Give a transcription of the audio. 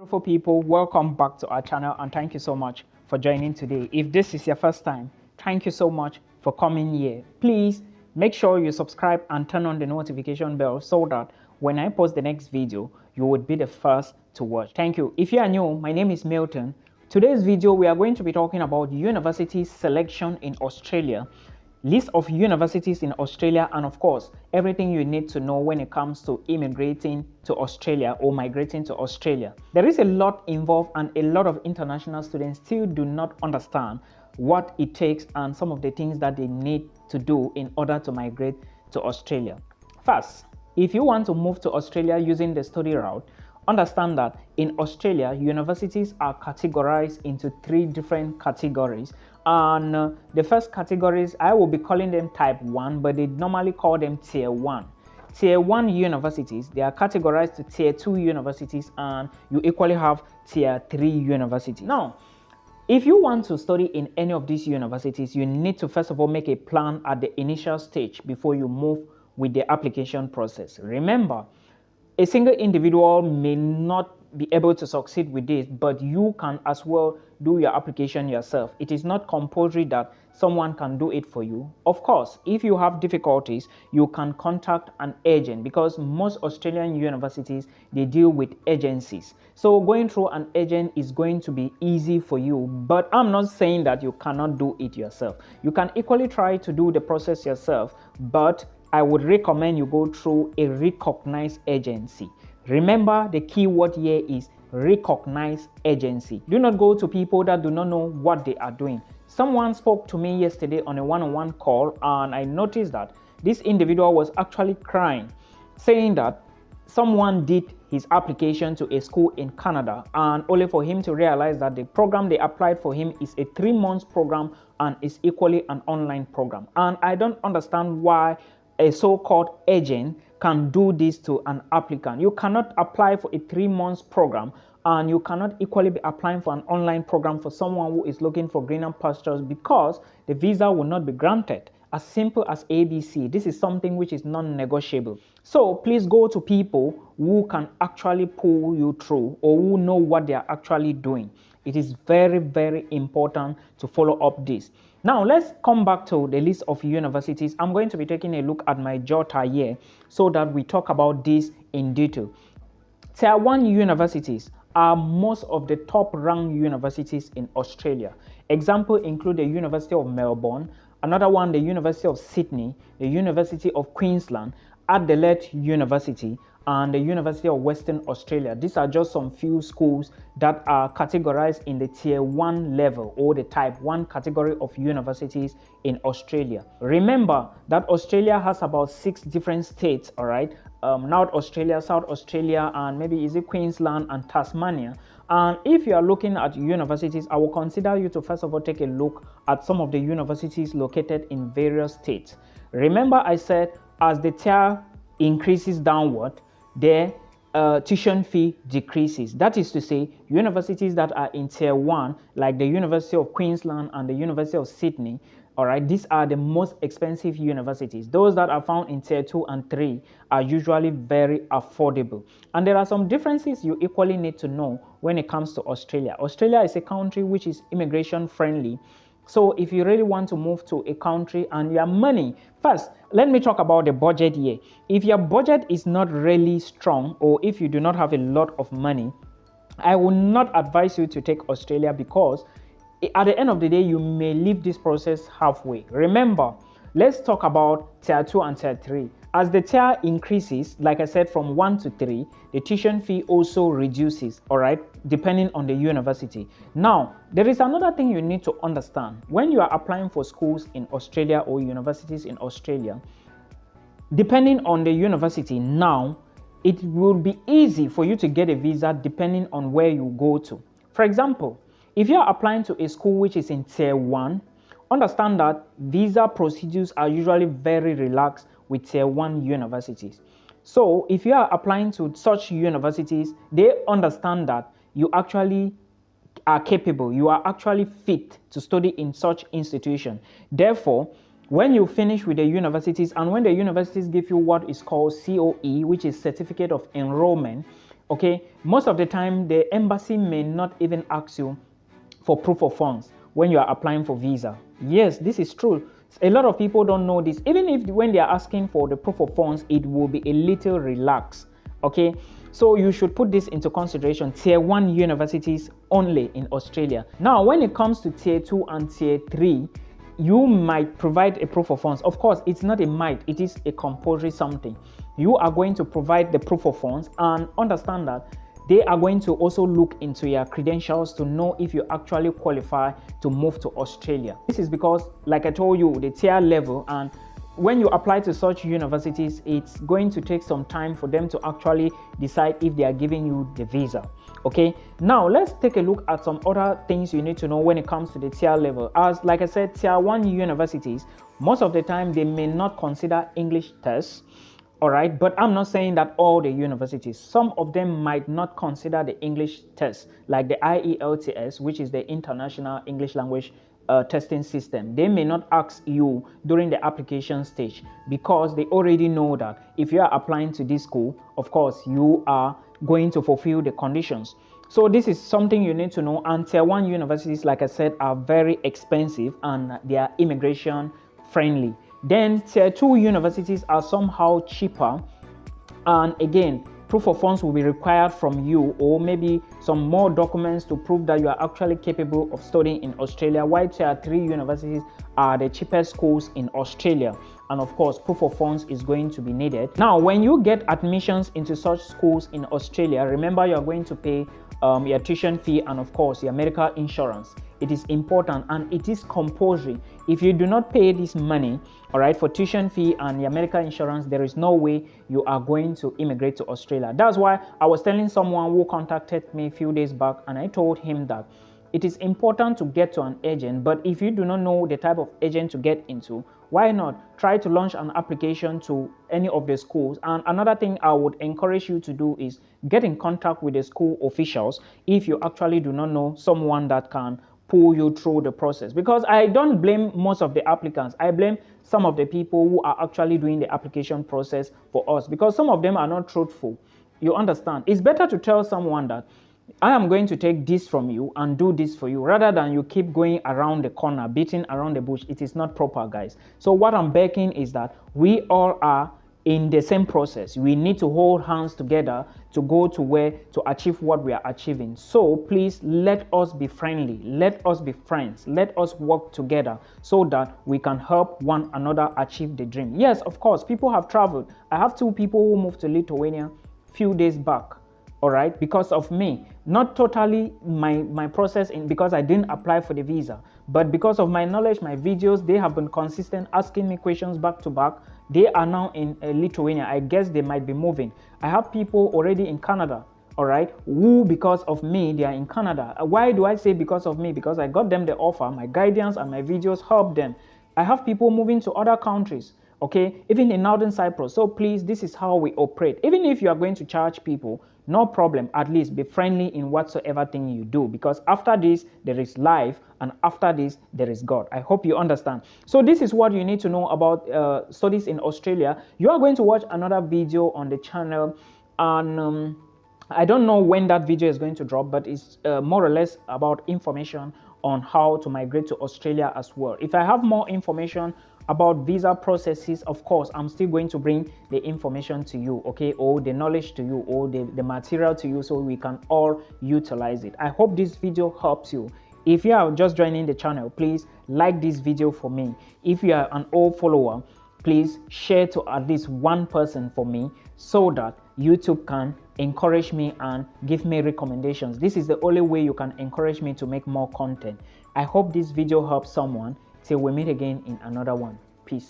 beautiful people, welcome back to our channel and thank you so much for joining today. If this is your first time, thank you so much for coming here. Please make sure you subscribe and turn on the notification bell so that when I post the next video, you would be the first to watch. Thank you. If you are new, my name is Milton. Today's video, we are going to be talking about university selection in Australia, list of universities in Australia, and of course everything you need to know when it comes to immigrating to Australia or migrating to Australia. There is a lot involved and a lot of international students still do not understand what it takes and some of the things that they need to do in order to migrate to Australia. First, if you want to move to Australia using the study route, understand that in Australia, universities are categorized into 3 different categories. And the first categories, I will be calling them type 1, but they normally call them tier 1. Tier 1 universities, they are categorized to tier 2 universities, and you equally have tier 3 universities. Now, if you want to study in any of these universities, you need to first of all make a plan at the initial stage before you move with the application process. Remember, a single individual may not be able to succeed with this, but you can as well do your application yourself. It is not compulsory that someone can do it for you. Of course, if you have difficulties, you can contact an agent because most Australian universities, they deal with agencies. So going through an agent is going to be easy for you, but I'm not saying that you cannot do it yourself. You can equally try to do the process yourself, but I would recommend you go through a recognized agency. Remember, the key word here is recognized agency. Do not go to people that do not know what they are doing. Someone spoke to me yesterday on a one-on-one call, and I noticed that this individual was actually crying, saying that someone did his application to a school in Canada, and only for him to realize that the program they applied for him is a 3-month program and is equally an online program. And I don't understand why a so-called agent can do this to an applicant. You cannot apply for a 3-month program, and you cannot equally be applying for an online program for someone who is looking for greener pastures, because the visa will not be granted. As simple as ABC. This is something which is non-negotiable. So please go to people who can actually pull you through or who know what they are actually doing. It is very, very important to follow up this. Now, let's come back to the list of universities. I'm going to be taking a look at my Jota here so that we talk about this in detail. Tier 1 universities are most of the top-ranked universities in Australia. Examples include the University of Melbourne, another one, the University of Sydney, the University of Queensland, Adelaide University, and the University of Western Australia. These are just some few schools that are categorized in the tier 1 level or the type 1 category of universities in Australia. Remember that Australia has about 6 different states, all right? North Australia, South Australia, and maybe is it Queensland and Tasmania. And if you are looking at universities, I will consider you to first of all take a look at some of the universities located in various states. Remember, I said as the tier increases downward, their tuition fee decreases. That is to say, universities that are in tier 1, like the University of Queensland and the University of Sydney, all right, these are the most expensive universities. Those that are found in tier 2 and 3 are usually very affordable. And there are some differences you equally need to know when it comes to Australia. Australia is a country which is immigration friendly. So if you really want to move to a country and your money, first, let me talk about the budget here. If your budget is not really strong, or if you do not have a lot of money, I will not advise you to take Australia, because at the end of the day, you may leave this process halfway. Remember, let's talk about tier 2 and tier 3. As the tier increases, like I said, from 1 to 3, the tuition fee also reduces, all right, depending on the university. Now, there is another thing you need to understand. When you are applying for schools in Australia or universities in Australia, depending on the university, now, it will be easy for you to get a visa depending on where you go to. For example, if you are applying to a school which is in tier 1, understand that visa procedures are usually very relaxed with tier 1 universities. So if you are applying to such universities, they understand that you actually are capable, you are actually fit to study in such institution. Therefore, when you finish with the universities, and when the universities give you what is called COE, which is Certificate of Enrollment, Okay, most of the time the embassy may not even ask you for proof of funds when you are applying for visa. Yes, this is true. A lot of people don't know this. Even if when they are asking for the proof of funds, it will be a little relaxed. Okay, so you should put this into consideration. Tier 1 universities only in Australia. Now when it comes to tier 2 and tier 3, you might provide a proof of funds. Of course, it's not a might, it is a compulsory something. You are going to provide the proof of funds, and understand that they are going to also look into your credentials to know if you actually qualify to move to Australia. This is because, like I told you, the tier level, and when you apply to such universities, it's going to take some time for them to actually decide if they are giving you the visa. Okay, now let's take a look at some other things you need to know when it comes to the tier level. As like I said, tier 1 universities, most of the time they may not consider English tests. All right, but I'm not saying that all the universities, some of them might not consider the English test, like the IELTS, which is the International English Language testing system. They may not ask you during the application stage, because they already know that if you are applying to this school, of course, you are going to fulfill the conditions. So this is something you need to know. And tier 1 universities, like I said, are very expensive and they are immigration friendly. Then tier 2 universities are somehow cheaper, and again, proof of funds will be required from you, or maybe some more documents to prove that you are actually capable of studying in Australia, while tier 3 universities are the cheapest schools in Australia, and of course proof of funds is going to be needed. Now when you get admissions into such schools in Australia, remember you are going to pay your tuition fee and of course your medical insurance. It is important and it is compulsory. If you do not pay this money, all right, for tuition fee and your medical insurance, there is no way you are going to immigrate to Australia. That's why I was telling someone who contacted me a few days back, and I told him that it is important to get to an agent, but if you do not know the type of agent to get into, why not try to launch an application to any of the schools? And another thing I would encourage you to do is get in contact with the school officials if you actually do not know someone that can pull you through the process. Because I don't blame most of the applicants, I blame some of the people who are actually doing the application process for us, because some of them are not truthful. You understand? It's better to tell someone that I am going to take this from you and do this for you, rather than you keep going around the corner, beating around the bush. It is not proper, guys. So what I'm begging is that we all are in the same process. We need to hold hands together to go to where to achieve what we are achieving. So please let us be friendly, let us be friends, let us work together so that we can help one another achieve the dream. Yes, of course, people have traveled. I have 2 people who moved to Lithuania few days back, all right, because of me. Not totally my process, because I didn't apply for the visa, but because of my knowledge, my videos, they have been consistent, asking me questions back to back. They are now in Lithuania. I guess they might be moving. I have people already in Canada, all right, who because of me, they are in Canada. Why do I say because of me? Because I got them the offer, my guidance and my videos helped them. I have people moving to other countries, okay, even in Northern Cyprus. So please, this is how we operate. Even if you are going to charge people, no problem, at least be friendly in whatsoever thing you do, because after this there is life, and after this there is God. I hope you understand. So this is what you need to know about studies in Australia. You are going to watch another video on the channel, and I don't know when that video is going to drop, but it's more or less about information on how to migrate to Australia as well. If I have more information about visa processes, of course, I'm still going to bring the information to you, okay, or the knowledge to you, or the material to you, so we can all utilize it. I hope this video helps you. If you are just joining the channel, please like this video for me. If you are an old follower, please share to at least one person for me, so that YouTube can encourage me and give me recommendations. This is the only way you can encourage me to make more content. I hope this video helps someone. Till we meet again in another one. Peace.